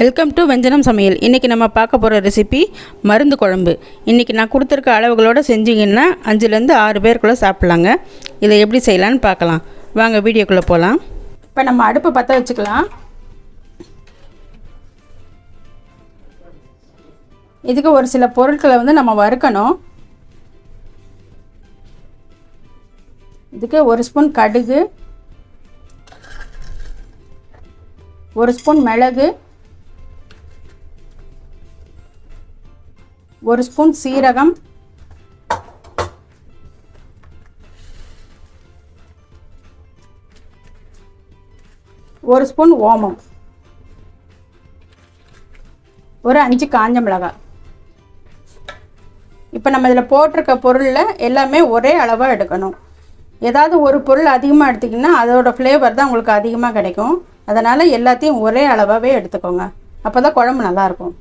Welcome to வெஞ்சனம் சமையல். இன்றைக்கி நம்ம பார்க்க போகிற ரெசிபி மருந்து குழம்பு. இன்றைக்கி நான் கொடுத்துருக்க அளவுகளோடு செஞ்சிங்கன்னா 5லேருந்து 6 பேருக்குள்ளே சாப்பிட்லாங்க. இதை எப்படி செய்யலான்னு பார்க்கலாம் வாங்க, வீடியோக்குள்ளே போகலாம். இப்போ நம்ம அடுப்பை பற்ற வச்சுக்கலாம். இதுக்கு ஒரு சில பொருட்களை நம்ம வறுக்கணும். இதுக்கு 1 ஸ்பூன் கடுகு, 1 ஸ்பூன் மிளகு, 1 ஸ்பூன் சீரகம், 1 ஸ்பூன் ஓமம், ஒரு 5 காஞ்ச மிளகாய். இப்போ நம்ம இதில் போட்டிருக்க பொருளில் எல்லாமே ஒரே அளவாக எடுக்கணும். ஏதாவது ஒரு பொருள் அதிகமாக எடுத்திங்கன்னா அதோடய ஃப்ளேவர் தான் உங்களுக்கு அதிகமாக கிடைக்கும். அதனால் எல்லாத்தையும் ஒரே அளவாகவே எடுத்துக்கோங்க, அப்போ தான் குழம்பு நல்லாயிருக்கும்.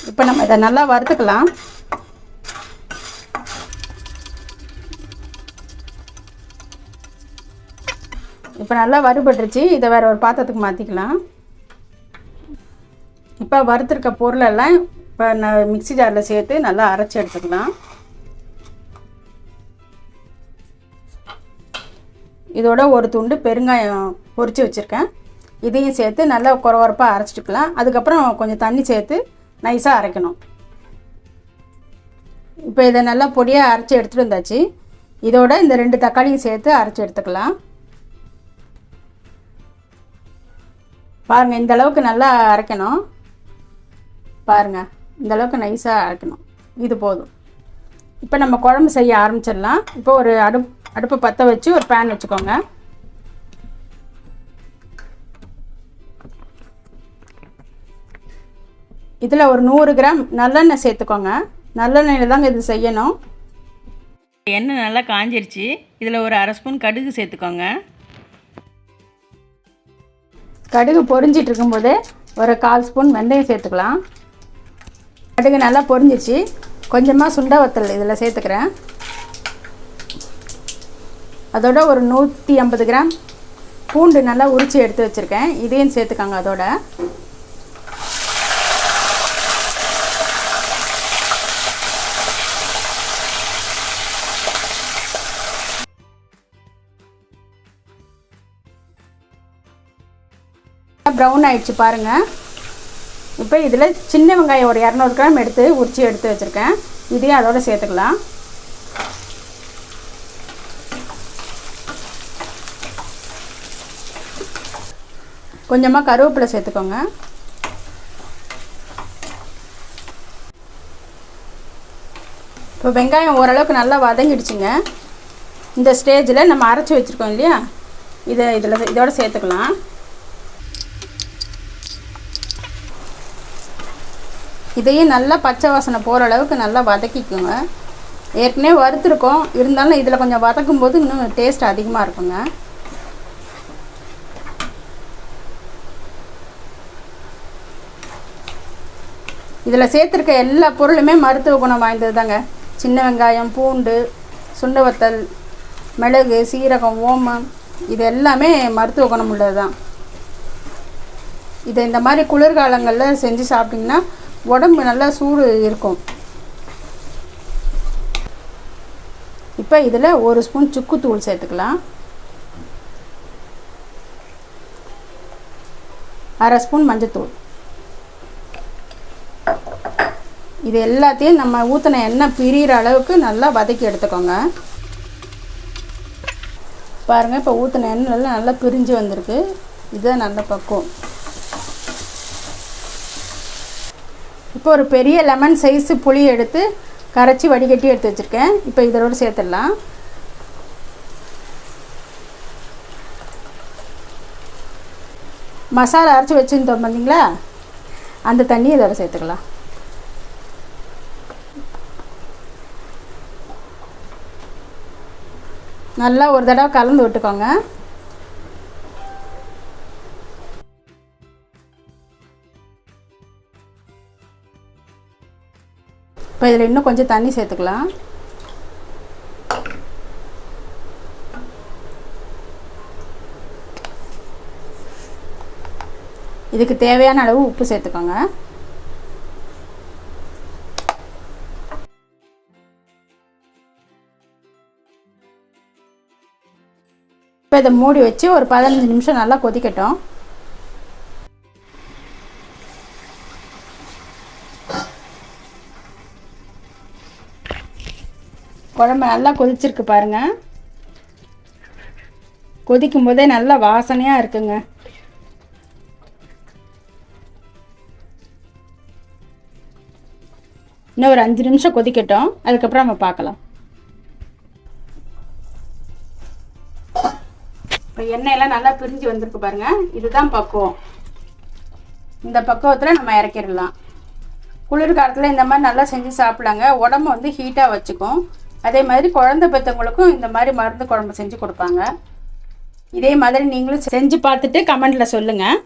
இப்போ நம்ம இதை நல்லா வறுத்துக்கலாம். இப்போ நல்லா வறுபட்டுருச்சு. இதை வேறு ஒரு பாத்திரத்துக்கு மாற்றிக்கலாம். இப்போ வறுத்துருக்க பொருளெல்லாம் இப்போ நான் மிக்ஸி ஜாரில் சேர்த்து நல்லா அரைச்சி எடுத்துக்கலாம். இதோட ஒரு துண்டு பெருங்காயம் பொரித்து வச்சுருக்கேன். இதையும் சேர்த்து நல்லா குறவரப்பாக அரைச்சிட்டுக்கலாம். அதுக்கப்புறம் கொஞ்சம் தண்ணி சேர்த்து நைஸாக அரைக்கணும். இப்போ இதை நல்லா பொடியாக அரைச்சி எடுத்துகிட்டு வந்தாச்சு. இதோட இந்த 2 தக்காளியும் சேர்த்து அரைச்சி எடுத்துக்கலாம். பாருங்கள், இந்த அளவுக்கு நல்லா அரைக்கணும். பாருங்கள், இந்த அளவுக்கு நைஸாக அரைக்கணும். இது போதும். இப்போ நம்ம குழம்பு செய்ய ஆரம்பிச்சிடலாம். இப்போ ஒரு அடுப்பை பற்ற வச்சு ஒரு பேன் வச்சுக்கோங்க. இதில் ஒரு 100 கிராம் நல்லெண்ணெய் சேர்த்துக்கோங்க. நல்லெண்ணெயில் தாங்க இது செய்யணும். எண்ணெய் நல்லா காஞ்சிருச்சு. இதில் ஒரு 1/2 ஸ்பூன் கடுகு சேர்த்துக்கோங்க. கடுகு பொரிஞ்சிட்டு இருக்கும்போதே ஒரு 1/4 ஸ்பூன் வெந்தயம் சேர்த்துக்கலாம். கடுகு நல்லா பொரிஞ்சிச்சு. கொஞ்சமாக சுண்டை வத்தல் இதில் சேர்த்துக்கிறேன். அதோட ஒரு 150 கிராம் பூண்டு நல்லா உரித்து எடுத்து வச்சுருக்கேன். இதையும் சேர்த்துக்காங்க. அதோட ப்ரௌன் ஆயிடுச்சு பாருங்கள். இப்போ இதில் சின்ன வெங்காயம் ஒரு 200 கிராம் எடுத்து உரித்து எடுத்து வச்சுருக்கேன். இதையும் அதோடு சேர்த்துக்கலாம். கொஞ்சமாக கருவேப்பிலை சேர்த்துக்கோங்க. இப்போ வெங்காயம் ஓரளவுக்கு நல்லா வதங்கிடுச்சுங்க. இந்த ஸ்டேஜில் நம்ம அரைச்சி வச்சுருக்கோம் இல்லையா, இதோட சேர்த்துக்கலாம். இதையும் நல்லா பச்சை வாசனை போகிற அளவுக்கு நல்லா வதக்கிக்குங்க. ஏற்கனவே வறுத்துருக்கோம், இருந்தாலும் இதில் கொஞ்சம் வதக்கும் போது இன்னும் டேஸ்ட் அதிகமாக இருக்குங்க. இதில் சேர்த்துருக்க எல்லா பொருளுமே மருத்துவ குணம் வாய்ந்தது தாங்க. சின்ன வெங்காயம், பூண்டு, சுண்டை வத்தல், மிளகு, சீரகம், ஓமம், இது எல்லாமே மருத்துவ குணம் உள்ளது தான். இதை இந்த மாதிரி குளிர்காலங்களில் செஞ்சு சாப்பிட்டிங்கன்னா உடம்பு நல்லா சூடு இருக்கும். இப்போ இதில் 1 ஸ்பூன் சுக்குத்தூள் சேர்த்துக்கலாம். 1/2 ஸ்பூன் மஞ்சத்தூள். இது எல்லாத்தையும் நம்ம ஊற்றின எண்ணெய் பிரிகிற அளவுக்கு நல்லா வதக்கி எடுத்துக்கோங்க. பாருங்கள், இப்போ ஊற்றின எண்ணெய் நல்லா பிரிஞ்சு வந்திருக்கு. இதுதான் நல்ல பக்குவம். இப்போ ஒரு பெரிய லெமன் சைஸு புளி எடுத்து கரைச்சி வடிகட்டி எடுத்து வச்சுருக்கேன். இப்போ இதோட சேர்த்துடலாம். மசாலா அரைச்சி வச்சுருந்தோம் பார்த்தீங்களா, அந்த தண்ணி இதோட சேர்த்துக்கலாம். நல்லா ஒரு தடவை கலந்து விட்டுக்கோங்க. இப்போ இதில் இன்னும் கொஞ்சம் தண்ணி சேர்த்துக்கலாம். இதுக்கு தேவையான அளவு உப்பு சேர்த்துக்கோங்க. இப்போ இதை மூடி வச்சு ஒரு 15 நிமிஷம் நல்லா கொதிக்கட்டும். குழம்பு நல்லா கொதிச்சிருக்கு பாருங்கள். கொதிக்கும் போதே நல்லா வாசனையாக இருக்குங்க. இன்னும் ஒரு 5 நிமிஷம் கொதிக்கட்டும், அதுக்கப்புறம் நம்ம பார்க்கலாம். இப்போ எண்ணெயெல்லாம் நல்லா பிரிஞ்சு வந்திருக்கு பாருங்கள். இதுதான் பக்குவம். இந்த பக்குவத்தில் நம்ம இறக்கிடலாம். குளிர்காலத்தில் இந்த மாதிரி நல்லா செஞ்சு சாப்பிடலாங்க. உடம்பு வந்து ஹீட்டாக வச்சுக்கும். அதே மாதிரி குழந்தை பெற்றவங்களுக்கும் இந்த மாதிரி மருந்து குழம்பு செஞ்சு கொடுப்பாங்க. இதே மாதிரி நீங்களும் செஞ்சு பார்த்துட்டு கமெண்டில் சொல்லுங்கள்.